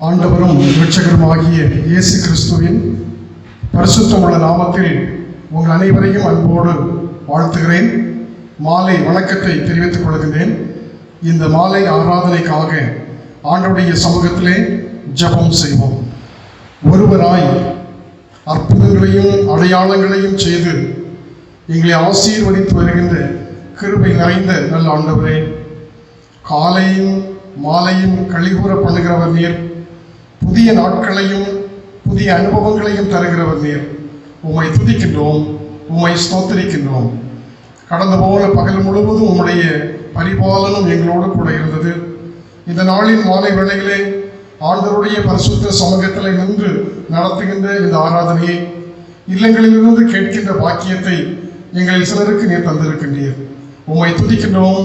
ஆண்டவரும் இரட்சகருமாகிய இயேசு கிறிஸ்துவின் பரிசுத்தமுள்ள நாமத்தில் உங்கள் அனைவரையும் அன்போடு வாழ்த்துகிறேன். மாலை வணக்கத்தை தெரிவித்துக் கொள்கின்றேன். இந்த மாலை ஆராதனைக்காக ஆண்டவருடைய சமூகத்திலே ஜெபம் செய்வோம். ஒருவராய் அற்புதங்களையும் அடையாளங்களையும் செய்து எங்களை ஆசீர்வதித்து வருகின்ற கிருபை நிறைந்த நல்ல ஆண்டவரே, காலையும் மாலையும் கழிவுற பண்ணுகிறவர் நீர், புதிய நாட்களையும் புதிய அனுபவங்களையும் தருகிறவர் நீர். உம்மை துதிக்கின்றோம், உம்மை ஸ்தோத்திரிக்கின்றோம். கடந்த போல பகல் முழுவதும் உம்முடைய பரிபாலனம் எங்களோடு கூட இருந்தது. இந்த நாளின் மாலை வேளையிலே ஆண்டவருடைய பரிசுத்த சமூகத்தில் நின்று நடத்துகின்ற இந்த ஆராதனையை, இல்லங்களிலிருந்து கேட்கின்ற பாக்கியத்தை எங்களில் சிலருக்கு நீர் தந்திருக்கின்றீர். உம்மை துதிக்கின்றோம்,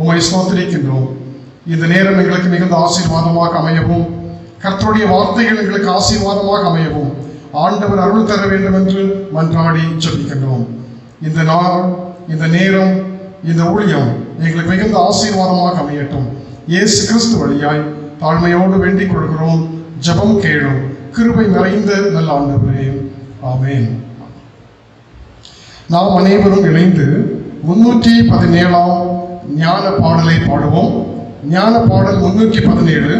உம்மை ஸ்தோத்திரிக்கின்றோம். இந்த நேரம் எங்களுக்கு மிகுந்த ஆசீர்வாதமாக அமையவும், கர்த்தருடைய வார்த்தைகள் எங்களுக்கு ஆசீர்வாதமாக அமையவும் ஆண்டவர் அருள் தர வேண்டும் என்று மன்றாடி ஜெபிக்கின்றோம். இந்த நாள், இந்த நேரம், இந்த ஊழியம் எங்களுக்கு மிகுந்த ஆசீர்வாதமாக அமையட்டும். இயேசு கிறிஸ்து வழியாய் தாழ்மையோடு வேண்டிக் கொள்கிறோம். ஜெபம் கேளும் கிருபை நிறைந்த நல்ல ஆண்டவரே, ஆமென். நாம் அனைவரும் இணைந்து 317 ஞான பாடலை பாடுவோம். ஞான பாடல் 317,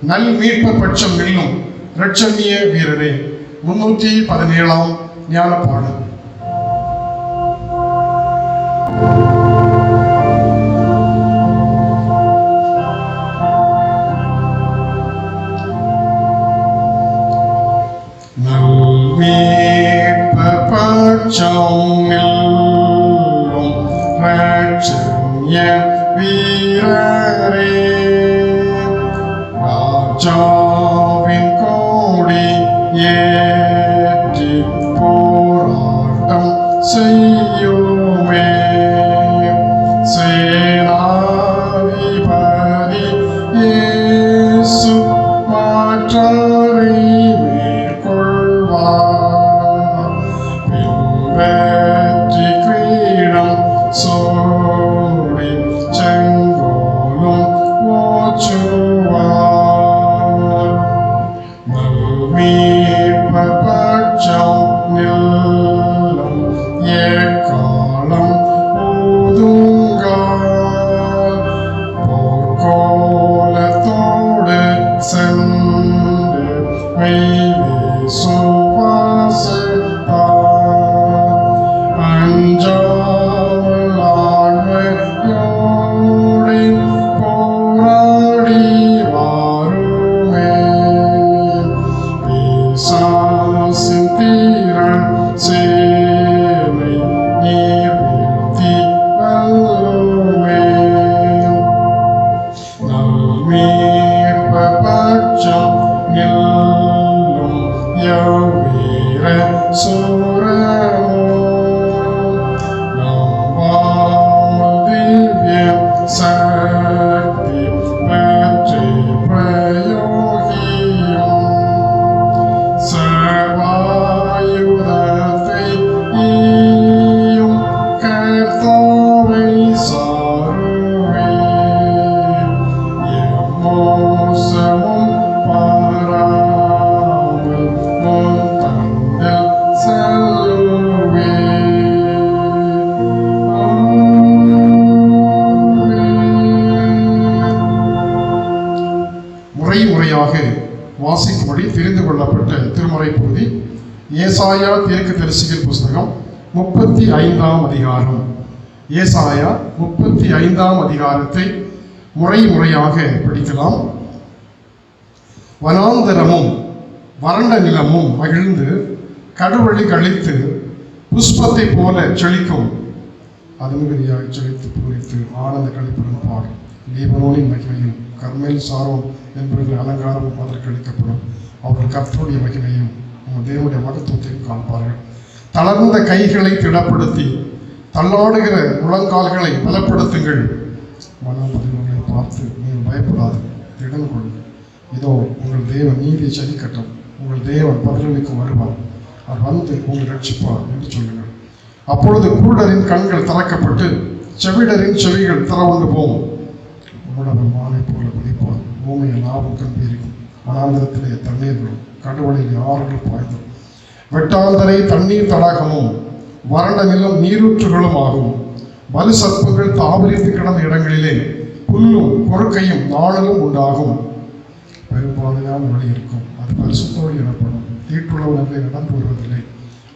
நல் மீட்பர் பட்சம் வெல்லும் இரட்சணிய வீரரே. 317 ஞான பாடல். வீரரே, ராஜாவின் கோடி ஏற்றி போராட்டம் செய்யுமே. சேனாதிபதி இயேசு மாற்றாரை மேற்கொள்வார். பின்பற்றி கிரீடம் சோடி செங்கோலும் ஓச்சுவார். மீட்பர் பட்சம் நில்லும் எக்காலம் ஊதுங்கால். போர்க்கோலத்தோடு சென்று மெய்வீசும் வாசத்தார். அஞ்சாமல் ஆண்மையோடு போராடி வாருமே. பிசாசின் தீரன் சேனை நீர் வீழ்த்தி வெல்லுமே. நல்மீட்பர் பட்சம் நில்லும் யவீர சூரமோ. நம்பாமல் திவ்ய சக்தி பெற்றி பிரயோகியும். சர்வாயுதத்தை ஈயும் கர்த்தாவை சாருவே. எம்மோசமும் பாராமல் முன் தந்தில் செல்லுவே. முறையாக வாசிக்கும்படி தெரிந்து கொள்ளப்பட்ட திருமறை பகுதி ஏசாயா தீர்க்கதரிசிகள் புஸ்தகம் 35ஆம் அதிகாரம். ஏசாயா 35ஆம் அதிகாரத்தை முறையாக படிக்கலாம். வனாந்தரமும் வறண்ட நிலமும் மகிழ்ந்து கடுவழி கழித்து புஷ்பத்தை போல செழிக்கும். அதுமதியாக செழித்து பூரித்து ஆனந்த கழிப்புடன் பாடும். லீபனோனின் மகிமையும் கர்மேல் சாரோன் என்பவர்கள் அலங்காரமும் அதற்கு அளிக்கப்படும். அவர்கள் கர்த்தருடைய மகிமையும் தேவனுடைய மகத்துவத்தையும் காண்பார்கள். தளர்ந்த கைகளை திடப்படுத்தி தள்ளாடுகிற முழங்கால்களை பலப்படுத்துங்கள். மனமதில்களை பார்த்து நீங்கள் பயப்படாது, திடன் கொள்ளுங்கள். இதோ உங்கள் தேவன் நீதியை சதிக்கட்டும், உங்கள் தேவன் பதிலளிக்கு வருவார், அவர் வந்து உங்களை ரட்சிப்பார் என்று சொல்லுங்கள். அப்பொழுது குருடரின் கண்கள் திறக்கப்பட்டு செவிடரின் செவிகள் திறவுண்டு போகும். மூடவன் மானை போல குதிப்பான். பூமியை லாபம் கம்பீரிக்கும். வனாந்திரத்திலே தண்ணீர்களும் கடவுளில் ஆறுகள் பாய்ந்தும். வெட்டாந்தரை தண்ணீர் தடாகமும் வறண்ட நிலம் நீரூற்றுகளும் ஆகும். வலு சர்ப்பங்கள் தாவரித்து கிடந்த இடங்களிலே புல்லும் கொறுக்கையும் நாணலும் உண்டாகும். பெரும்பாதையான வழி இருக்கும், அது பரிசுத்த வழி எனப்படும். தீட்டுள்ளவர்களை நடந்து வருவதில்லை.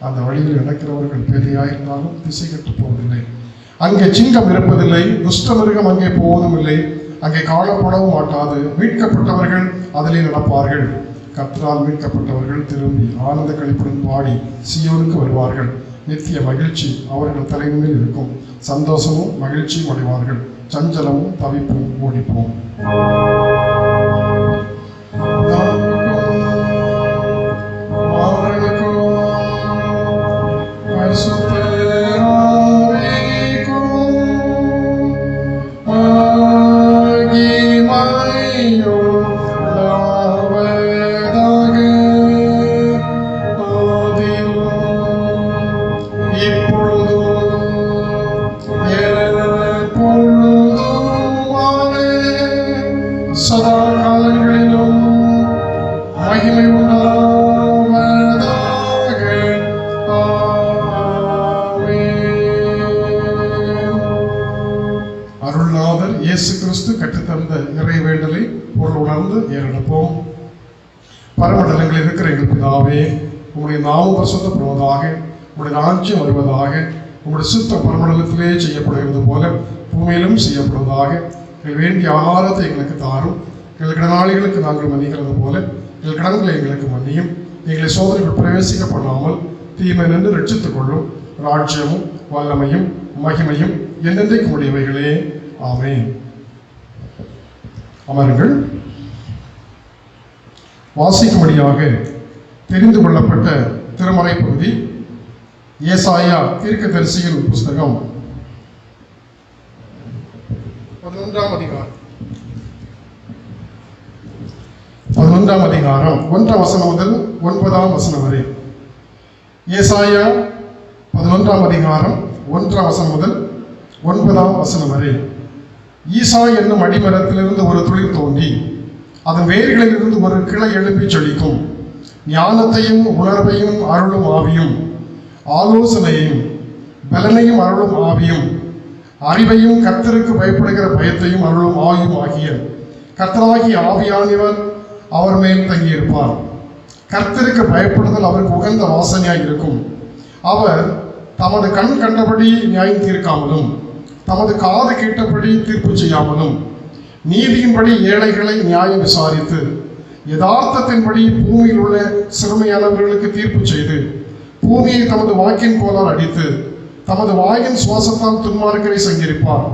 அந்த வழியில் நடக்கிறவர்கள் பெரியாயிருந்தாலும் திசை கட்டு போவதில்லை. அங்கே சிங்கம் இருப்பதில்லை, துஷ்ட மிருகம் அங்கே போவதும் இல்லை, அங்கே காணப்படவும் மாட்டாது. மீட்கப்பட்டவர்கள் அதிலே நடப்பார்கள். கர்த்தரால் மீட்கப்பட்டவர்கள் திரும்பி ஆனந்த களிப்புடன் பாடி சீயோனுக்கு வருவார்கள். நித்திய மகிழ்ச்சி அவர்கள் தலைமையில் இருக்கும். சந்தோஷமும் மகிழ்ச்சியும் அடைவார்கள். சஞ்சலமும் தவிப்பும் ஓடிப்போம். சதா காலங்களிலும் மகிமை உண்டாவதாக. அருள்நாதர் இயேசு கிறிஸ்து கற்றுத்தந்த இறை வேண்டலை பொருள் உணர்ந்து ஏறெடுப்போம். பரமண்டலங்களில் இருக்கிற எங்கள் பிதாவே, உங்களுடைய நாமம் பரிசுத்தப்படுவதாக, உங்களுடைய ராஜ்யம் வருவதாக, உங்களுடைய சித்தம் பரமண்டலத்திலே செய்யப்படுகிறது போல பூமியிலும் செய்யப்படுவதாக. வேண்டிய ஆகாரத்தை எங்களுக்கு தாரும். எங்கள் கடனாளிகளுக்கு நாங்கள் மன்னிக்கிறது போல எங்கள் கடன்களை எங்களுக்கு மன்னியும். எங்களை சோதனைகள் பிரவேசிக்க பண்ணாமல் தீமை நின்று ரட்சித்துக் கொள்ளும். ராஜ்யமும் வல்லமையும் மகிமையும் என்னென்றைக்கு முடியவைகளே. ஆமென். அமருங்கள். வாசிக்கும்படியாக தெரிந்து கொள்ளப்பட்ட திருமறை பகுதி ஏசாயா தீர்க்கதரிசியின் புஸ்தகம் 11ஆம் அதிகாரம் 11ஆம் அதிகாரம் 1ஆம் வசனம் முதல் 9ஆம் வசனம் வரை. ஏசாயா 11ஆம் அதிகாரம் 1ஆம் வசனம் முதல் 9ஆம் வசனம் வரை. ஈசா என்னும் அடிமரத்திலிருந்து ஒரு துளிர் தோன்றி அதன் வேர்களிலிருந்து ஒரு கிளை எழுப்பி செழிக்கும். ஞானத்தையும் உணர்வையும் அருளும் ஆவியும், ஆலோசனையையும் பலனையும் அருளும் ஆவியும், அறிவையும் கர்த்தருக்கு பயப்படுகிற பயத்தையும் அருளும் ஆவியும் ஆகிய கர்த்தராகிய ஆவியானவர் அவர் மேல் தங்கியிருப்பார். கர்த்தருக்கு பயப்படுதல் அவருக்கு உகந்த வாசனையாய் இருக்கும். அவர் தமது கண் கண்டபடி நியாயம் தீர்க்காமலும் தமது காது கேட்டபடி தீர்ப்பு செய்யாமலும் நீதியின்படி ஏழைகளை நியாயம் விசாரித்து யதார்த்தத்தின்படி பூமியில் உள்ள சிறுமையானவர்களுக்கு தீர்ப்பு செய்து பூமியை தமது வாக்கின் போலால் அடித்து தமது வாயின் சுவாசத்தால் துன்மார்க்கரை சங்கரிப்பார்.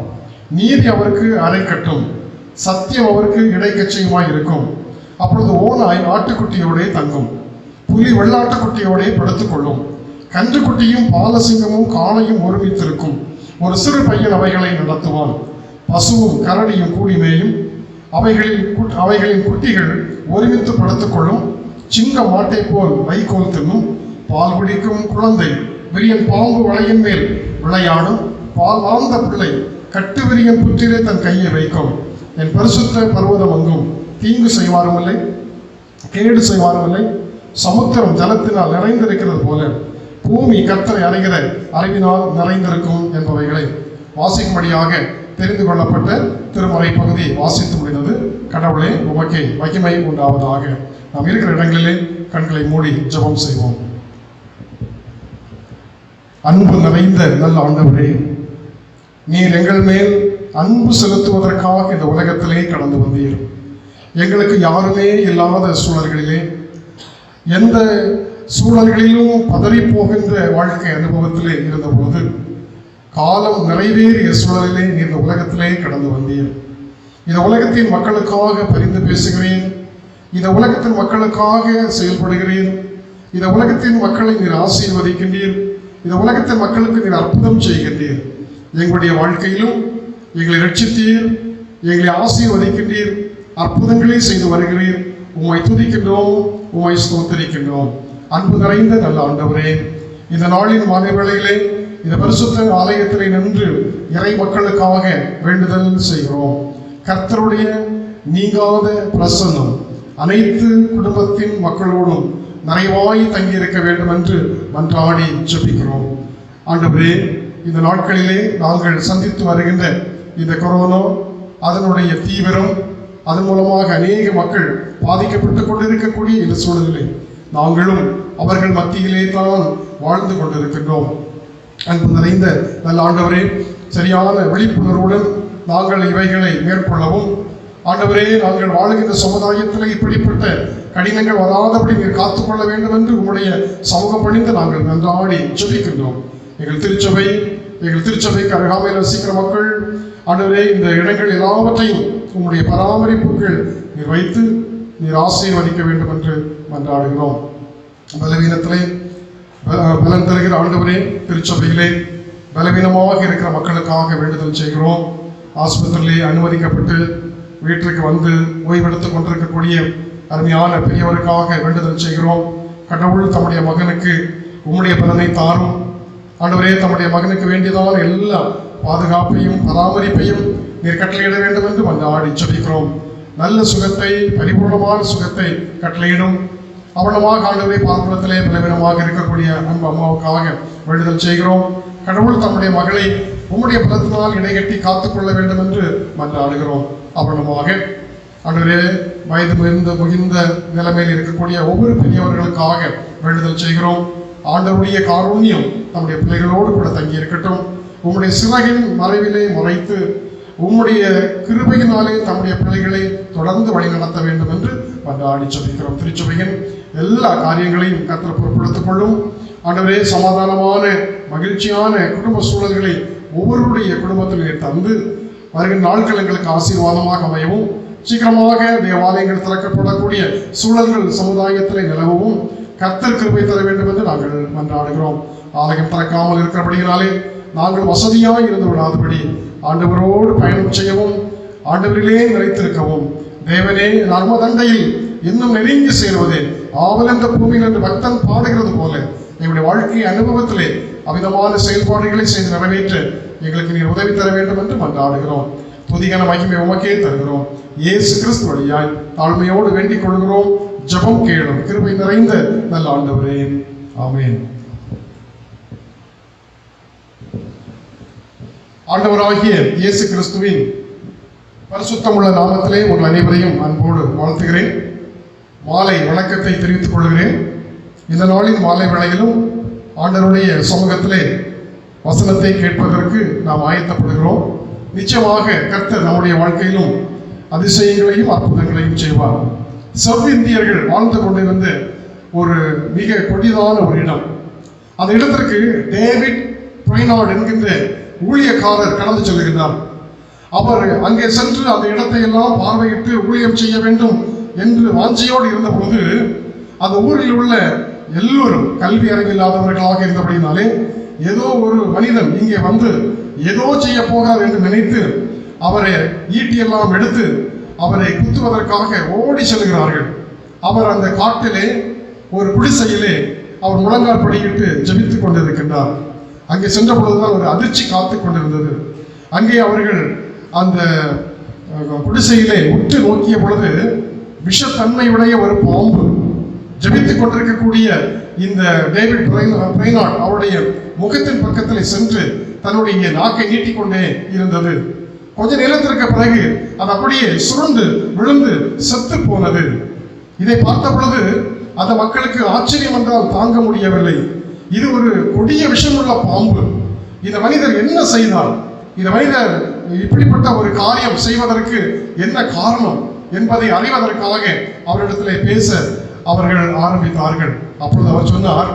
நீதி அவருக்கு அரை கட்டும், சத்தியம் அவருக்கு இடைக்கச்சையுமாய் இருக்கும். அப்பொழுது ஓநாய் ஆட்டுக்குட்டியோடே தங்கும், புலி வெள்ளாட்டுக்குட்டியோடே படுத்துக்கொள்ளும். கன்றுக்குட்டியும் பாலசிங்கமும் காளையும் ஒருமித்திருக்கும். ஒரு சிறு பையன் அவைகளை நடத்துவான். பசுவும் கரடியும் கூடிமேயும், அவைகளின் குட்டிகள் ஒருமித்து படுத்துக்கொள்ளும். சிங்கம் மாட்டை போல் வைக்கோல் தின்னும். பால் குடிக்கும் குழந்தை விரியன் பாம்பு வளையின் மேல் விளையாடும். பால் வாழ்ந்த பிள்ளை கட்டு விரியன் புற்றிலே தன் கையை வைக்கும். என் பரிசுத்த பர்வதம் அங்கும் தீங்கு செய்வாரும் இல்லை, கேடு செய்வாரும் இல்லை. சமுத்திரம் ஜலத்தினால் நிறைந்திருக்கிறது போல பூமி கர்த்தரை அறிகிற அறிவினால் நிறைந்திருக்கும் என்பவைகளை வாசிக்கும்படியாக தெரிந்து கொள்ளப்பட்ட திருமறை பகுதி வாசித்து முடிந்தது. கடவுளே உமக்கே மகிமை உண்டாவதாக. நாம் இருக்கிற இடங்களிலே கண்களை மூடி ஜெபம் செய்வோம். அன்பு நிறைந்த நல்ல ஆண்டவரே, நீர் எங்கள் மேல் அன்பு செலுத்துவதற்காக இந்த உலகத்திலே கடந்து வந்தீர். எங்களுக்கு யாருமே இல்லாத சூழல்களிலே, எந்த சூழல்களிலும் பதறி போகின்ற வாழ்க்கை அனுபவத்திலே இருந்த பொழுது, காலம் நிறைவேறிய சூழலிலே நீ இந்த உலகத்திலே கடந்து வந்தீர். இந்த உலகத்தின் மக்களுக்காக பரிந்து பேசுகிறேன். இந்த உலகத்தின் மக்களுக்காக செயல்படுகிறேன். இந்த உலகத்தின் மக்களை நீர் ஆசீர்வதிக்கின்றீர். இந்த உலகத்தின் மக்களுக்கு நீர் அற்புதம் செய்கின்றீர். எங்களுடைய வாழ்க்கையிலும் எங்களை ரட்சித்தீர், எங்களை ஆசீர்வதிக்கின்றீர், அற்புதங்களை செய்து வருகிறீர். உம்மை துதிக்கின்றோம், உம்மை ஸ்தோத்திரிக்கின்றோம். அன்பு நிறைந்த நல்ல ஆண்டவரே, இந்த நாளின் மாலை வேளையிலே இந்த பரிசுத்த ஆலயத்திலே நின்று இறை மக்களுக்காக வேண்டுதல் செய்கிறோம். கர்த்தருடைய நீங்காத பிரசன்னம் அனைத்து குடும்பத்தின் மக்களோடும் நிறைவாய் தங்கியிருக்க வேண்டும் என்று மன்றாடி ஜெபிக்கிறோம். ஆண்டவரே, இந்த நாட்களிலே நாங்கள் சந்தித்து வருகின்ற இந்த கொரோனா, அதனுடைய தீவிரம், அதன் மூலமாக அநேக மக்கள் பாதிக்கப்பட்டுக் கொண்டிருக்கக்கூடிய இந்த சூழலிலே நாங்களும் அவர்கள் மத்தியிலே தான் வாழ்ந்து கொண்டிருக்கின்றோம். அன்பு நிறைந்த நல்ல ஆண்டவரே, சரியான விழிப்புணர்வுடன் நாங்கள் இவைகளை மேற்கொள்ளவும், ஆண்டவரே, நாங்கள் வாழுகின்ற சமுதாயத்தில் இப்படிப்பட்ட கடினங்கள் வராதபடி நீர் காத்துக்கொள்ள வேண்டும் என்று உங்களுடைய சமூகம் பணிந்து நாங்கள் நன்றாடி ஜெபிக்கின்றோம். எங்கள் திருச்சபைக்கு அருகாமையில் வசிக்கிற மக்கள், ஆண்டவரே, இந்த இடங்கள் எல்லாவற்றையும் உங்களுடைய பராமரிப்புகள் நீர் வைத்து நீர் ஆசீர்வதிக்க வேண்டும் என்று மன்றாடுகிறோம். பலவீனத்திலே பலன் தருகிற ஆண்டவரே, திருச்சபையிலே பலவீனமாக இருக்கிற மக்களுக்காக வேண்டுதல் செய்கிறோம். ஆஸ்பத்திரியிலே அனுமதிக்கப்பட்டு வீட்டிற்கு வந்து ஓய்வெடுத்துக் கொண்டிருக்கக்கூடிய அருமையான பெரியவருக்காக வேண்டுதல் செய்கிறோம். கடவுள் தம்முடைய மகனுக்கு உம்முடைய பலனை தாரும். ஆண்டவரே, தம்முடைய மகனுக்கு வேண்டியதான எல்லா பாதுகாப்பையும் பராமரிப்பையும் நீர் கட்டளையிட வேண்டும் என்று மன்றாடி ஜெபிக்கிறோம். நல்ல சுகத்தை, பரிபூர்ணமான சுகத்தை கட்டளையிடும். அவனமாக ஆண்டவரை பார்ப்பனத்திலே பலவீனமாக இருக்கக்கூடிய அன்பு அம்மாவுக்காக வேண்டுதல் செய்கிறோம். கடவுள் தம்முடைய மகளை உம்முடைய பலத்தினால் இடைகட்டி காத்துக்கொள்ள வேண்டும் என்று மன்றாடுகிறோம். அவனமாக ஆண்டவரே, வயது முகிந்த நிலைமையில் இருக்கக்கூடிய ஒவ்வொரு பெரியவர்களுக்காக வேண்டுதல் செய்கிறோம். ஆண்டவருடைய காருண்யம் நம்முடைய பிள்ளைகளோடு கூட தங்கி இருக்கட்டும். உம்முடைய சிறகின் மறைவிலே மறைத்து உம்முடைய கிருபையினாலே தம்முடைய பிள்ளைகளை தொடர்ந்து வழி நடத்த வேண்டும் என்று மன்றாடி ஜெபிக்கிறோம். திருச்சபையின் எல்லா காரியங்களையும் கர்த்தர் பொறுப்படுத்திக் கொள்ளும். ஆண்டவரே, சமாதானமான மகிழ்ச்சியான குடும்ப சூழல்களை ஒவ்வொருடைய குடும்பத்திலே தந்து வருகின்ற நாட்கள் எங்களுக்கு ஆசீர்வாதமாக அமையவும், சீக்கிரமாக தேவாலயங்கள் திறக்கப்படக்கூடிய சூழல்கள் சமுதாயத்திலே நிலவவும் கர்த்தர் கிருபை தர வேண்டும் என்று நாங்கள் மன்றாடுகிறோம். ஆலயம் திறக்காமல் இருக்கிறபடியினாலே நாங்கள் வசதியாக இருந்து விடாதபடி ஆண்டவரோடு பயணம் செய்யவும், ஆண்டவரிலே நிலைத்திருக்கவும், தேவனே நர்மதண்டையில் இன்னும் நெருங்கி சேர்வதே ஆவலந்த பூமியில் என்று பக்தன் பாடுகிறது போல எங்களுடைய வாழ்க்கை அனுபவத்திலே அவிதமான செயல்பாடுகளை செய்து நிறைவேற்ற எங்களுக்கு நீர் உதவி தர வேண்டும் என்று மன்றாடுகிறோம். துதிகன மகிமை உமக்கே தருகிறோம். இயேசு கிறிஸ்து வழியாய் தாழ்மையோடு வேண்டிக் கொள்கிறோம். ஜெபம் கேளும். கிருபை நிறைந்த நல்ல ஆண்டவரே, ஆமென். ஆண்டவராகிய இயேசு கிறிஸ்துவின் பரிசுத்தமுள்ள நாமத்திலே உங்கள் அனைவரையும் அன்போடு வாழ்த்துகிறேன். மாலை வணக்கத்தை தெரிவித்துக் கொள்கிறேன். இந்த நாளின் மாலை வேளையிலும் ஆண்டவருடைய சமூகத்திலே வசனத்தை கேட்பதற்கு நாம் ஆயத்தப்படுகிறோம். நிச்சயமாக கர்த்தர் நம்முடைய வாழ்க்கையிலும் அதிசயங்களையும் அற்புதங்களையும் செய்வார். செவ்விந்தியர்கள் வாழ்ந்து கொண்டிருந்த ஒரு மிக கொடிதான ஒரு இடம், அந்த இடத்திற்கு டேவிட் பிரைனார்ட் என்கின்ற ஊழியக்காரர் கடந்து செல்கின்றார். அவர் அங்கே சென்று அந்த இடத்தை எல்லாம் பார்வையிட்டு ஊழியம் செய்ய வேண்டும் என்று வாஞ்சியோடு இருந்த பொழுது, அந்த ஊரில் உள்ள எல்லோரும் கல்வி அறிவில்லாதவர்களாக இருந்தபடினாலே ஏதோ ஒரு மனிதன் இங்கே வந்து ஏதோ செய்ய போகிறார் என்று நினைத்து அவரை ஈட்டியெல்லாம் எடுத்து அவரை குத்துவதற்காக ஓடி செல்கிறார்கள். அவர் அந்த காட்டிலே ஒரு குடிசையிலே அவர் முழங்கால் படியிட்டு ஜெபித்துக் கொண்டிருக்கின்றார். அங்கே சென்ற பொழுதுதான் ஒரு அதிர்ச்சி காத்து கொண்டிருந்தது. அங்கே அவர்கள் அந்த குடிசையிலே உற்று நோக்கிய பொழுது விஷத்தன்மையுடைய ஒரு பாம்பு ஜெபித்துக் கொண்டிருக்கக்கூடிய இந்த டேவிட் பிரைனார்ட் அவருடைய முகத்தின் பக்கத்தில் சென்று தன்னுடைய நாக்கை நீட்டிக்கொண்டே இருந்தது. கொஞ்ச நேரத்திற்கு பிறகு அது அப்படியே சுருண்டு விழுந்து செத்து போனது. இதை பார்த்த பொழுது அந்த மக்களுக்கு ஆச்சரியம் என்றால் தாங்க முடியவில்லை. இது ஒரு கொடிய விஷமுள்ள பாம்பு. இந்த மனிதர் என்ன செய்தார்? இந்த மனிதர் இப்படிப்பட்ட ஒரு காரியம் செய்வதற்கு என்ன காரணம் என்பதை அறிவதற்காக அவரிடத்திலே பேச அவர்கள் ஆரம்பித்தார்கள். அப்பொழுது அவர் சொன்னார்,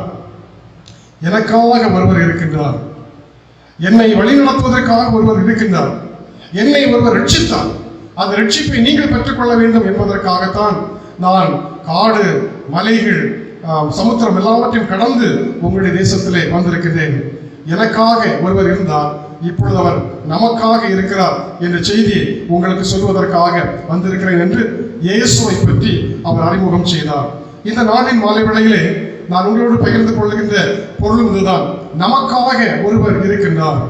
எனக்காக ஒருவர் இருக்கின்றார், என்னை வழிநடத்துவதற்காக ஒருவர் இருக்கின்றார், என்னை ஒருவர் ரட்சித்தார், அந்த ரட்சிப்பை நீங்கள் பெற்றுக்கொள்ள வேண்டும் என்பதற்காகத்தான் நான் காடு மலைகள் சமுத்திரம் எல்லாவற்றையும் கடந்து உங்களுடைய தேசத்திலே வந்திருக்கின்றேன். எனக்காக ஒருவர் இருந்தார், இப்பொழுது அவர் நமக்காக இருக்கிறார் என்ற செய்தியை உங்களுக்கு சொல்வதற்காக வந்திருக்கிறேன் என்று இயேசுவை பற்றி அவர் அறிமுகம் செய்தார். இந்த நாளின் மாலை வேளையிலே நான் உங்களோடு பகிர்ந்து கொள்கின்ற பொருள் இதுதான். நமக்காக ஒருவர் இருக்கின்றார்,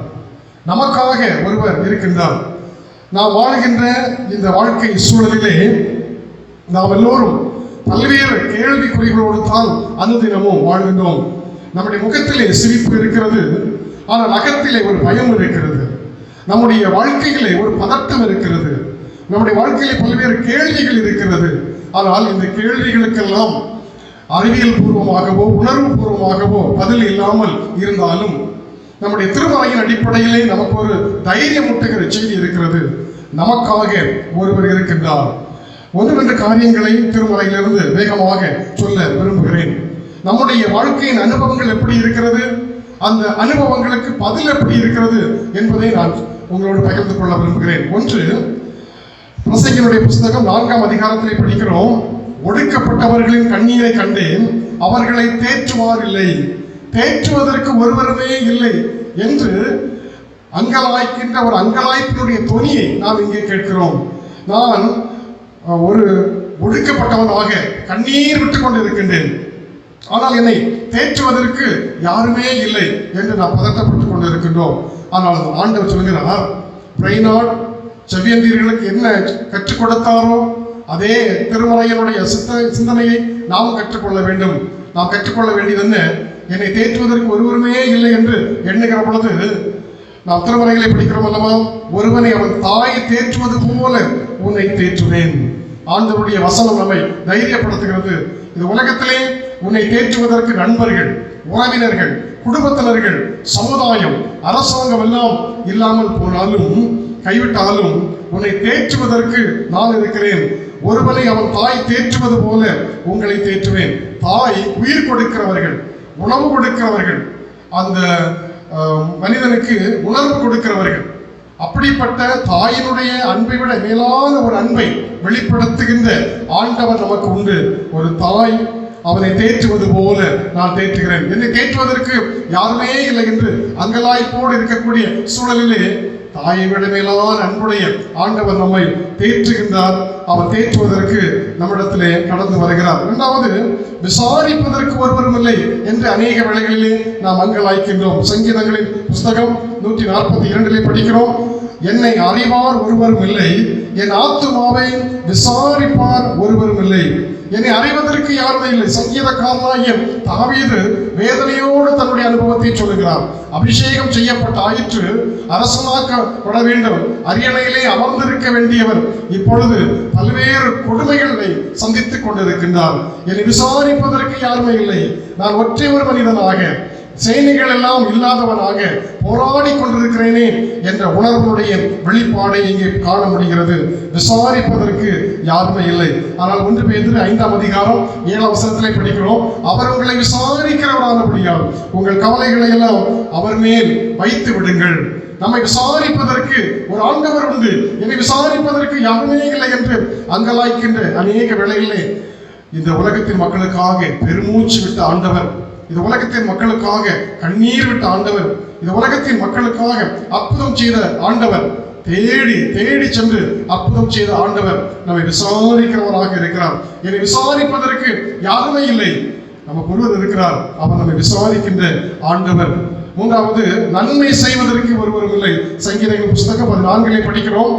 நமக்காக ஒருவர் இருக்கின்றார். நாம் வாழ்கின்ற இந்த வாழ்க்கை சூழலிலே நாம் எல்லோரும் பல்வேறு கேள்விக்குறிகளோடு தான் அனுதினமும் வாழ்கின்றோம். நம்முடைய முகத்திலே சிரிப்பு இருக்கிறது, ஆனால் அகத்திலே ஒரு பயம் இருக்கிறது. நம்முடைய வாழ்க்கையிலே ஒரு பதட்டம் இருக்கிறது. நம்முடைய வாழ்க்கையிலே பல்வேறு கேள்விகள் இருக்கிறது. ஆனால் இந்த கேள்விகளுக்கெல்லாம் அறிவியல் பூர்வமாகவோ உணர்வு பூர்வமாகவோ பதில் இல்லாமல் இருந்தாலும் நம்முடைய திருமறையின் அடிப்படையிலே நமக்கு ஒரு தைரியம் ஊட்டுகிற செய்தி இருக்கிறது. நமக்காக ஒருவர் இருக்கின்றார். ஒன்று ரெண்டு காரியங்களை திருமறையிலிருந்து வேகமாக சொல்ல விரும்புகிறேன். நம்முடைய வாழ்க்கையின் அனுபவங்கள் எப்படி இருக்கிறது, அந்த அனுபவங்களுக்கு பதில் எப்படி இருக்கிறது என்பதை நான் உங்களோடு பகிர்ந்து கொள்ள விரும்புகிறேன். ஒன்று, பிரசங்கியனுடைய புஸ்தகம் 4ஆம் அதிகாரத்திலே படிக்கிறோம். ஒடுக்கப்பட்டவர்களின் கண்ணீரை கண்டேன், அவர்களை தேற்றுவார் இல்லை, தேற்றுவதற்கு ஒருவருமே இல்லை என்று அங்கலாய்க்கின்ற ஒரு அங்கலாய்ப்பினுடைய தொனியை நாம் இங்கே கேட்கிறோம். நான் ஒரு ஒடுக்கப்பட்டவனாக கண்ணீர் விட்டுக் கொண்டிருக்கின்றேன், ஆனால் என்னை தேற்றுவதற்கு யாருமே இல்லை என்று நாம் பதட்டப்பட்டுக் கொண்டிருக்கின்றோம். ஆனால் ஆண்டவர் சொல்கிறார், பிரைனாட் செவ்வியந்தீர்களுக்கு என்ன கற்றுக் கொடுத்தாரோ அதே திருமறையினுடைய சிந்தனையை நாம் கற்றுக்கொள்ள வேண்டும். நாம் கற்றுக்கொள்ள வேண்டியது என்ன? என்னை தேற்றுவதற்கு ஒருவருமே இல்லை என்று எண்ணுகிற பொழுது நாம் திருமறைகளை படிக்கிறோம் அல்லவா, ஒருவனை அவன் தாய் தேற்றுவது போல உன்னை தேற்றுவேன். ஆண்டவருடைய வசனம் நம்மை தைரியப்படுத்துகிறது. இந்த உலகத்திலே உன்னை தேற்றுவதற்கு நண்பர்கள், உறவினர்கள், குடும்பத்தினர்கள், சமுதாயம், அரசாங்கம் எல்லாம் இல்லாமல் போனாலும் கைவிட்டாலும் உன்னை தேற்றுவதற்கு நான் இருக்கிறேன். ஒருவனை அவன் தாய் தேற்றுவது போல உங்களை தேற்றுவேன். தாய் உயிர் கொடுக்கிறவர்கள், உணவு கொடுக்கிறவர்கள், அந்த மனிதனுக்கு உணர்வு கொடுக்கிறவர்கள். அப்படிப்பட்ட தாயினுடைய அன்பை விட மேலான ஒரு அன்பை வெளிப்படுத்துகின்ற ஆண்டவர் நமக்கு உண்டு. ஒரு தாய் அவனை தேற்றுவது போல நான் தேற்றுகிறேன். என்னை தேற்றுவதற்கு யாருமே இல்லை என்று அங்கலாய்ப்போடு இருக்கக்கூடிய சூழலிலே தாயை விட மேலான அன்புடைய ஆண்டவர் நம்மை தேற்றுகின்றார். அவர் தேற்றுவதற்கு நம்மிடத்திலே கடந்து வருகிறார். இரண்டாவது, விசாரிப்பதற்கு ஒருவரும் இல்லை என்று அநேக வேளைகளிலே நாம் அங்கலாய்க்கின்றோம். சங்கீதங்களின் புஸ்தகம் 142 படிக்கிறோம், என்னை அறிவார் ஒருவரும் இல்லை, என் ஆத்துமாவை விசாரிப்பார் ஒருவரும் இல்லை. என்னை அறிவதற்கு யாருமே இல்லை. சங்கீதக்காரனாகிய தாவீது வேதனையோடு தன்னுடைய அனுபவத்தை சொல்லுகிறார். அபிஷேகம் செய்யப்பட்ட ஆயிற்று, அரசனாக்கப்பட வேண்டும், அரியணையிலே அமர்ந்திருக்க வேண்டியவர் இப்பொழுது பல்வேறு கொடுமைகளை சந்தித்துக் கொண்டிருக்கின்றார். என்னை விசாரிப்பதற்கு யாருமே இல்லை. நான் ஒற்றை ஒரு மனிதனாக, சேனைகள் எல்லாம் இல்லாதவனாக போராடி கொண்டிருக்கிறேனே என்ற உணர்வுடைய வெளிப்பாடை இங்கே காண முடிகிறது. விசாரிப்பதற்கு யாருமே இல்லை. ஆனால் 1 பேதுரு 5ஆம் அதிகாரம் 7ஆம் வசனத்திலே படிக்கிறோம், அவர் உங்களை விசாரிக்கிறவரானபடியால் உங்கள் கவலைகளை எல்லாம் அவர் மேல் வைத்து விடுங்கள். நம்மை விசாரிப்பதற்கு ஒரு ஆண்டவர் உண்டு, என்னை விசாரிப்பதற்கு யாருமே இல்லை என்று அங்கலாய்க்கின்ற அநேக வேளைகளிலே இந்த உலகத்தின் மக்களுக்காக பெருமூச்சு விட்ட ஆண்டவர், இந்த உலகத்தின் மக்களுக்காக கண்ணீர் விட்ட ஆண்டவர், இந்த உலகத்தின் மக்களுக்காக அற்புதம் செய்த ஆண்டவர், தேடி தேடி சென்று அற்புதம் செய்த ஆண்டவர் நம்மை விசாரிக்கிறவராக இருக்கிறார். என்னை விசாரிப்பதற்கு யாருமே இல்லை, நமக்கு ஒருவர் இருக்கிறார், அவர் நம்மை விசாரிக்கின்ற ஆண்டவர். மூன்றாவது, நன்மை செய்வதற்கு ஒருவரும் இல்லை. சங்கீதங்களின் புஸ்தகம் 14 படிக்கிறோம்,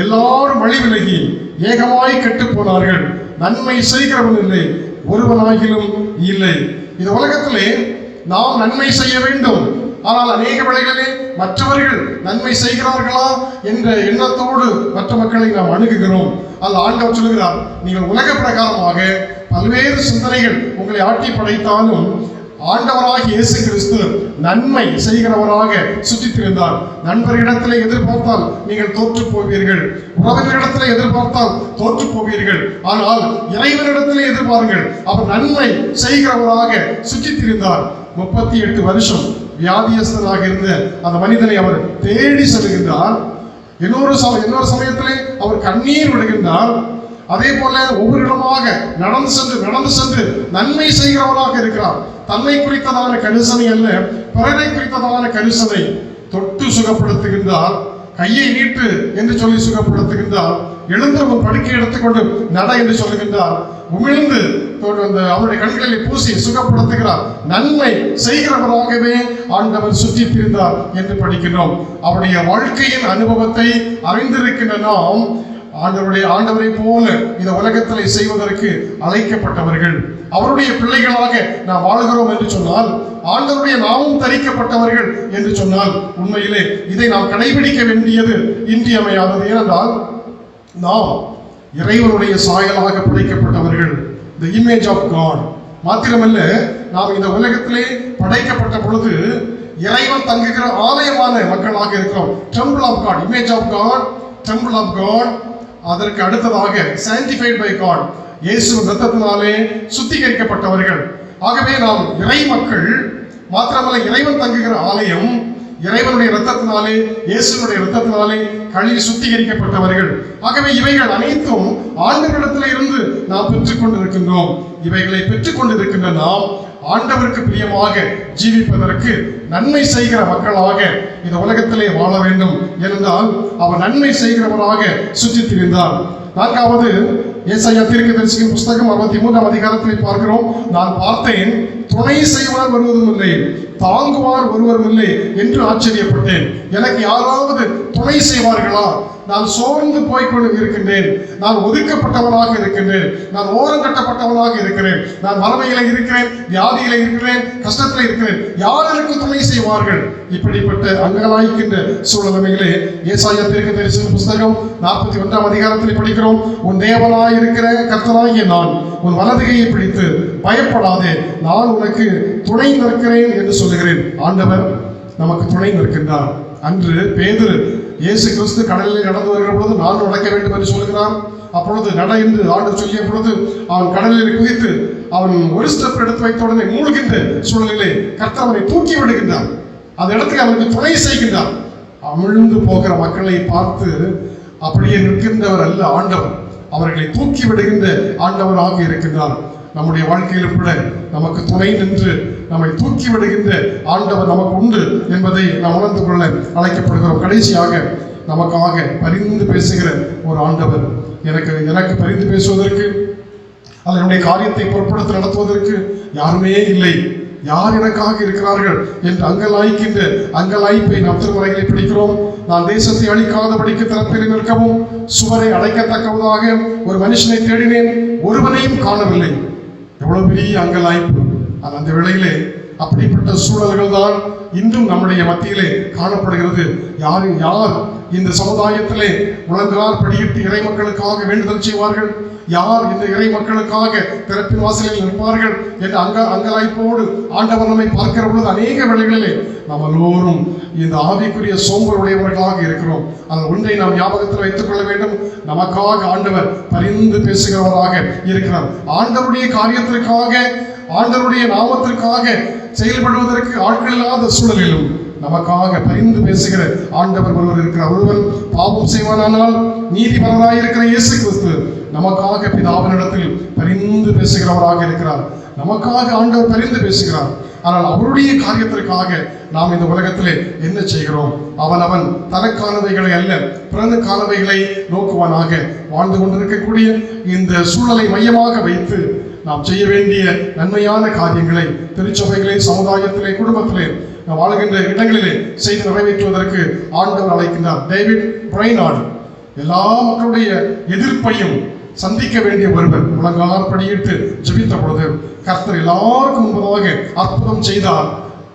எல்லாரும் வழி விலகி ஏகமாய் கெட்டு போனார்கள், நன்மை செய்கிறவன் இல்லை, ஒருவனாகிலும் இல்லை. இந்த உலகத்திலே நாம் நன்மை செய்ய வேண்டும், ஆனால் அநேக வேளைகளிலே மற்றவர்கள் நன்மை செய்கிறார்களா என்ற எண்ணத்தோடு மற்ற மக்களை நாம் அணுகுகிறோம். அதில் ஆண்டவர் சொல்கிறார், நீங்கள் உலக பிரகாரமாக பல்வேறு சிந்தனைகள் உங்களை ஆட்டி படைத்தாலும் ஆண்டவராகிய இயேசு கிறிஸ்து நன்மை செய்கிறவராக சுற்றித் திரிந்தார். நண்பர்களிடத்திலே எதிர்பார்த்தால் நீங்கள் தோற்று போவீர்கள், உறவினரிடத்திலே எதிர்பார்த்தால் தோற்று போவீர்கள். ஆனால் இறைவனிடத்திலே எதிர்பாருங்கள், அவர் நன்மை செய்கிறவராக சுற்றித் திரிந்தார். 38 வருஷம் வியாதியஸ்தனாக இருந்த அந்த மனிதனை அவர் தேடி செல்கின்றார். இன்னொரு சமயத்திலே அவர் கண்ணீர் விடுகின்றார். அதே போல ஒவ்வொரு இடமாக நடந்து சென்று நன்மை செய்கிறவராக இருக்கிறார். தன்னை குறித்ததான கரிசனை அல்ல, பிறரை குறித்ததான கரிசனை. தொட்டு சுகப்படுத்துகின்றார், கையை நீட்டு என்று சொல்லி சுகப்படுத்துகின்றார். எழுந்து உன் படுக்கை எடுத்துக்கொண்டு நட என்று சொல்லுகின்றார். உமிழ்ந்து அவருடைய கண்களை பூசி சுகப்படுத்துகிறார். நன்மை செய்கிறவராகவே ஆண்டவர் சுற்றி திரிந்தார் என்று படிக்கிறோம். அவருடைய வாழ்க்கையின் அனுபவத்தை அறிந்திருக்கின்ற நாம் ஆண்டவரை போல இந்த உலகத்திலே செய்வதற்கு அழைக்கப்பட்டவர்கள். அவருடைய பிள்ளைகளாக நாம் வாழ்கிறோம் என்று சொன்னால், ஆண்டவருடைய நாமும் தரிக்கப்பட்டவர்கள் என்று சொன்னால், உண்மையிலே இதை நாம் கடைபிடிக்க வேண்டியது இன்றியமையாதது. ஏனென்றால் நாம் இறைவனுடைய சாயலாக படைக்கப்பட்டவர்கள், the image of God. மாத்திரமல்ல, நாம் இந்த உலகத்திலே படைக்கப்பட்ட பொழுது இறைவன் தங்குகிற ஆலயமான மக்களாக இருக்கிறோம். Temple of God, image of God, Temple of God. அதற்கு அடுத்ததாக sanctified by God, இயேசுவின் இரத்தத்தினாலே சுத்திகரிக்கப்பட்டவர்கள். ஆகவே நாம் இறை மக்கள். மாத்திரமல்ல, இறைவன் தங்குகிற ஆலயம், இறைவனுடைய இரத்தத்தினாலே, இயேசுவினுடைய இரத்தத்தினாலே கழுவி சுத்திகரிக்கப்பட்டவர்கள். ஆகவே இவைகள் அனைத்தும் ஆண்டவரிடத்தில் இருந்து நாம் பெற்றுக் கொண்டிருக்கின்றோம். இவைகளை பெற்றுக் கொண்டிருக்கின்ற நாம் ஆண்டவருக்கு பிரியமாக ஜீவிப்பதற்கு நன்மை செய்கிற மக்களாக இந்த உலகத்திலே வாழ வேண்டும். ஏனென்றால் அவர் நன்மை செய்கிறவராக சுற்றித் திரிந்தார். நான்காவது, ஏசாயா தீர்க்கதரிசியின் புஸ்தகம் 63ஆம் அதிகாரத்தில் பார்க்கிறோம். நான் பார்த்தேன், துணை செய்வார் வருவதும் இல்லை, தாங்குவார் ஒருவரும் இல்லை என்று ஆச்சரியப்பட்டேன். எனக்கு யாராவது துணை செய்வார்களா? நான் சோர்ந்து போய்கொண்டு இருக்கின்றேன், நான் ஒதுக்கப்பட்டவனாக இருக்கின்றேன், நான் ஓரம் கட்டப்பட்டவனாக இருக்கிறேன், நான் வறுமையில இருக்கிறேன், வியாதியில இருக்கிறேன், கஷ்டத்தில் இருக்கிறேன், யார் எனக்கு துணை செய்வார்கள்? இப்படிப்பட்ட அங்கலாய்க்கின்ற சூழ்நிலையிலே ஏசாயா தீர்க்கதரிசியின் புஸ்தகம் 41ஆம் அதிகாரத்தில் படிக்கிறோம். உன் தேவனாய் இருக்கிற கர்த்தராகிய நான் உன் வலதுகையை பிடித்து பயப்படாதே, நான் உனக்கு துணை நிற்கிறேன் என்று சொல்லுகிறேன். ஆண்டவர் நமக்கு துணை நிற்கின்றார். அன்று பேதுரு இயேசு கிறிஸ்து கடலில் நடந்து வருகிற பொழுது நான் நடக்க வேண்டும் என்று சொல்கிறான். அப்பொழுது நட என்று ஆண்டவர் சொல்லிய பொழுது அவன் கடலில் குதித்து அவன் ஒரு ஸ்டெப் எடுத்து வைத்த உடனே மூழ்கின்ற சூழலிலே கர்த்தர் அவனை தூக்கி விடுகின்றார். அந்த இடத்துல அவனுக்கு துணை செய்கின்றார். அமிழ்ந்து போகிற மக்களை பார்த்து அப்படியே நிற்கின்றவர் அல்ல ஆண்டவர், அவர்களை தூக்கி விடுகின்ற ஆண்டவராக இருக்கின்றார். நம்முடைய வாழ்க்கையில் கூட நமக்கு துணை நின்று நம்மை தூக்கி விடுகின்ற ஆண்டவர் நமக்கு உண்டு என்பதை நாம் உணர்ந்து கொள்ள அழைக்கப்படுகிறோம். கடைசியாக, நமக்காக பரிந்து பேசுகிற ஒரு ஆண்டவர். எனக்கு பரிந்து பேசுவதற்கு அல்லது என்னுடைய காரியத்தை பொருட்படுத்தி நடத்துவதற்கு யாருமே இல்லை, யார் எனக்காக இருக்கிறார்கள் என்று அங்கலாய்க்கின்ற அங்கலாய்ப்பை நாம் திருமறைகளை படிக்கிறோம். நான் தேசத்தை அழிக்காதபடிக்கு திறப்பில் நிற்கவும் சுவரை அடைக்கத்தக்கவதாக ஒரு மனுஷனை தேடினேன், ஒருவனையும் காணவில்லை. எவ்வளவு பெரிய அங்கலாய்ப்பு! அந்த வேளையிலே அப்படிப்பட்ட சூழல்கள் தான் இன்றும் நம்முடைய மத்தியிலே காணப்படுகிறது. யார் இந்த சமுதாயத்திலே உலகார் படியிட்டு இறை மக்களுக்காக வேண்டுதல் செய்வார்கள்? யார் இந்த இறை மக்களுக்காக திறப்பின் வாசலில் நிற்பார்கள் என்று அங்கலாய்ப்போடு ஆண்டவர் நம்மை பார்க்கிற பொழுது அநேக வேளைகளிலே நாம் எல்லோரும் இந்த ஆவிக்குரிய சோம்பல் உடையவர்களாக இருக்கிறோம். அந்த ஒன்றை நாம் ஞாபகத்தில் வைத்துக் கொள்ள வேண்டும். நமக்காக ஆண்டவர் பரிந்து பேசுகிறவராக இருக்கிறார். ஆண்டவருடைய காரியத்திற்காக, ஆண்டவருடைய நாமத்திற்காக செயல்படுவதற்கு ஆட்கள் இல்லாத சூழலிலும் நமக்காக பரிந்து பேசுகிற ஆண்டவர் ஒருவர் இருக்கிறார். ஒருவன் பாவம் செய்வானால் நீதிபரராயிருக்கிற இயேசு கிறிஸ்து நமக்காக பிதாவினிடத்தில் பரிந்து பேசுகிறவராக இருக்கிறார். நமக்காக ஆண்டவர் பரிந்து பேசுகிறார். ஆனால் அவருடைய காரியத்திற்காக நாம் இந்த உலகத்திலே என்ன செய்கிறோம்? அவன் தனக்கானவைகளை அல்ல பிறனுக்கானவைகளை நோக்குவானாக வாழ்ந்து கொண்டிருக்கக்கூடிய இந்த சூழலை மையமாக வைத்து நாம் செய்ய வேண்டிய நன்மையான காரியங்களை திருச்சபைகளே, சமுதாயத்திலே, குடும்பத்திலே, நாம் வாழ்கின்ற இடங்களிலே செய்து நிறைவேற்றுவதற்கு ஆண்டவர் அழைக்கின்றார். டேவிட் பிரைனார்ட் எல்லா மக்களுடைய எதிர்ப்பையும் சந்திக்க வேண்டிய ஒருவர் முழங்கால் படியிட்டு ஜெபித்த பொழுது கர்த்தர் எல்லாருக்கும் முன்பதாக அற்புதம் செய்தார்.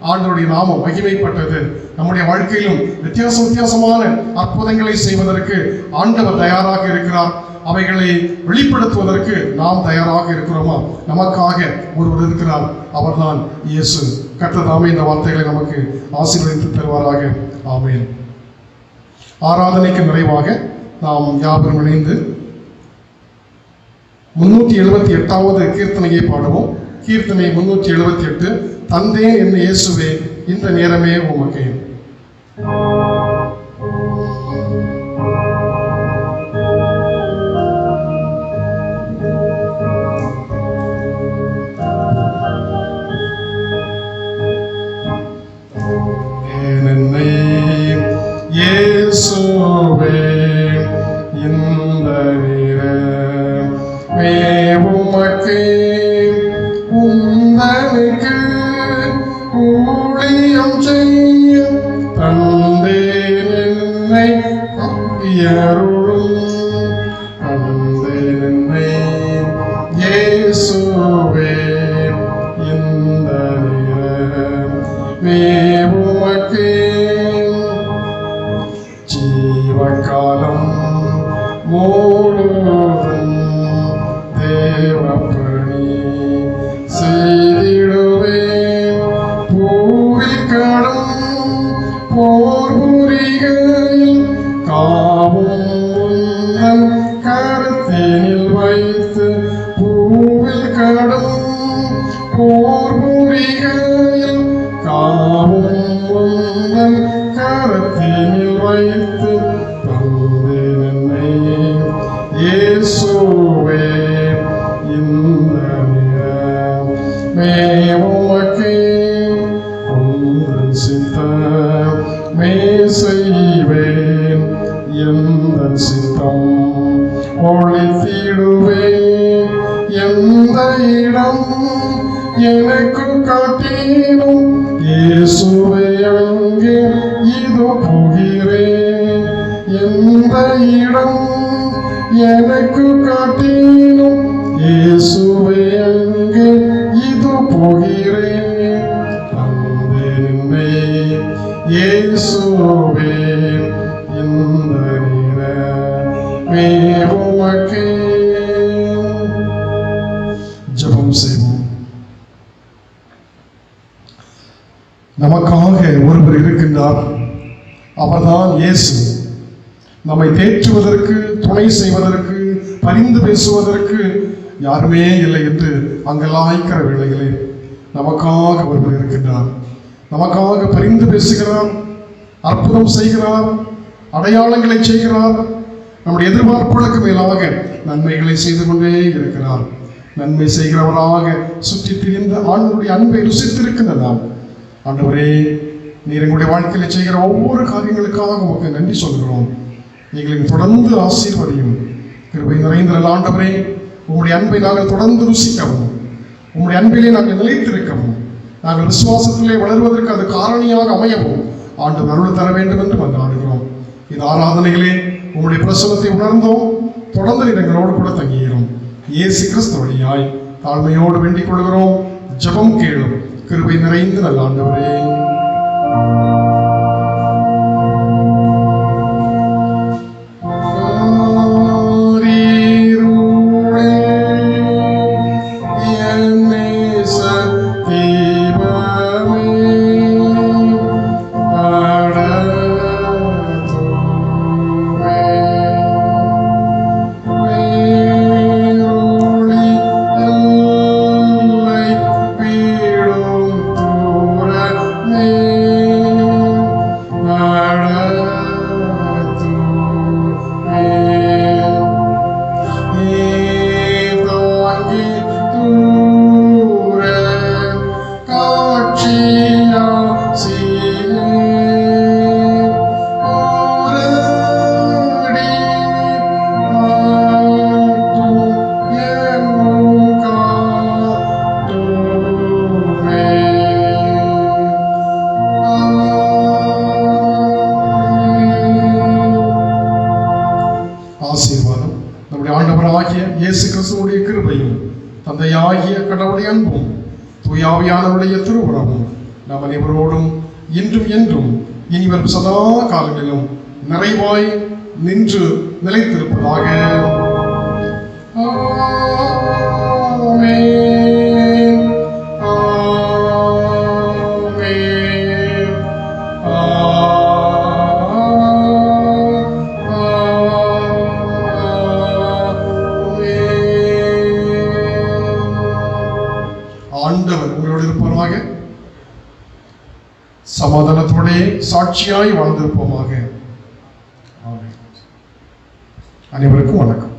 ஆண்டவருடைய நாமம் மகிமைப்பட்டது. நம்முடைய வாழ்க்கையிலும் வித்தியாசமான அற்புதங்களை செய்வதற்கு ஆண்டவர் தயாராக இருக்கிறார். அவைகளை வெளிப்படுத்துவதற்கு நாம் தயாராக இருக்கிறோமா? நமக்காக ஒருவர் இருக்கிறார், அவர்தான் இயேசு. கர்த்தர் தாமே இந்த வார்த்தைகளை நமக்கு ஆசீர்வதித்து தருவாராக. ஆமென். ஆராதனைக்கு நிறைவாக நாம் யாவரும் இணைந்து 378வது கீர்த்தனையை பாடுவோம். கீர்த்தனை 378. தந்தே என் இயேசுவே இந்த நேரமே உமக்கே. இயேசுவே மேவுமக்கு உந்தனுக்கு ஊழியம் செய்ய தந்தேன் என்னை அருளும் தந்தேன் என்னை இயேசுவே இந்த மேவுமக்கு ஜீவகாலம் முழுவதும் தேவப்பணி செய்திடுவேன் பூவில் கடும் போர் புரிகையில் காவும் உந்தன் கருத்தினில் வைத்து பூவில் கடும் போர் புரிகையில் காவும் உந்தன் கருத்தினில் வைத்து தந்தேன் என்னை இயேசுவே இந்த மேவுமக்கு உந்தன் சித்தமே செய்வேன் எந்தன் சித்தம் ஒழித்திடுவேன் எந்த இடம் எனக்கு காட்டினும் இயேசுவே அங்கே இது போகிறேன் எந்த இடம் எனக்கு காட்டினும் இயேசுவே அங்கே இது போகிறேன் தந்தேன் என்னை இயேசுவே இந்த மேவுமக்கு. ஜெபம் செய்வோம். நமக்காக ஒருவர் இருக்கின்றார், அவர்தான் இயேசு. நம்மை தேற்றுவதற்கு, துணை செய்வதற்கு, பரிந்து பேசுவதற்கு யாருமே இல்லை என்று அங்கலாய்க்கிற வேளைகளே நமக்காக ஒருவர் இருக்கின்றார். நமக்காக பரிந்து பேசுகிறார், அற்புதம் செய்கிறார், அடையாளங்களை செய்கிறார், நம்முடைய எதிர்பார்ப்புகளுக்கு மேலாக நன்மைகளை செய்து கொண்டே இருக்கிறார். நன்மை செய்கிறவராக சுற்றி திரிந்த ஆண்டவருடைய அன்பை ருசித்திருக்கின்ற நாம், ஆண்டவரே நீர் எங்களுடைய வாழ்க்கையில செய்கிற ஒவ்வொரு காரியங்களுக்காக உமக்கு நன்றி சொல்கிறோம். எங்களை தொடர்ந்து ஆசீர்வதியும். கிருபை நிறைந்த ஆண்டவரே, உங்களுடைய அன்பை நாங்கள் தொடர்ந்து ருசிக்கவும், உங்களுடைய அன்பிலே நாங்கள் நிலைத்திருக்கவும், நாங்கள் விசுவாசத்திலே வளர்வதற்கு அது காரணியாக அமையவும் ஆண்டவர் அருள் தர வேண்டும் என்று மன்றாடுகிறோம். இந்த ஆராதனைகளே உங்களுடைய பிரசன்னத்தை உணர்ந்தோம். தொடர்ந்து எங்களோடு கூட தங்கியிருக்கிறோம். இயேசு கிறிஸ்து வழியாய் தாழ்மையோடு வேண்டிக் கொள்கிறோம். ஜெபம் கேளும். கிருபை நிறைந்த நல்ல ஆண்டவரே. ஆசீர்வாதம் நம்முடைய ஆண்டவராகிய இயேசு கிறிஸ்துவுடைய கிருபையும் தந்தையாகிய கடவுளுடைய அன்பும் தூயாவியானவருடைய திருவுறவும் நம் அனைவரோடும் இன்றும் என்றும் இனி வரும் சதா காலங்களிலும் நிறைவாய் நின்று நிலைத்திருப்பதாக. ஆண்டவர் உங்களோடு இருப்பவராக. சமாதானத்தோடே சாட்சியாய் வாழ்ந்திருப்போமாக. அனைவருக்கும் வணக்கம்.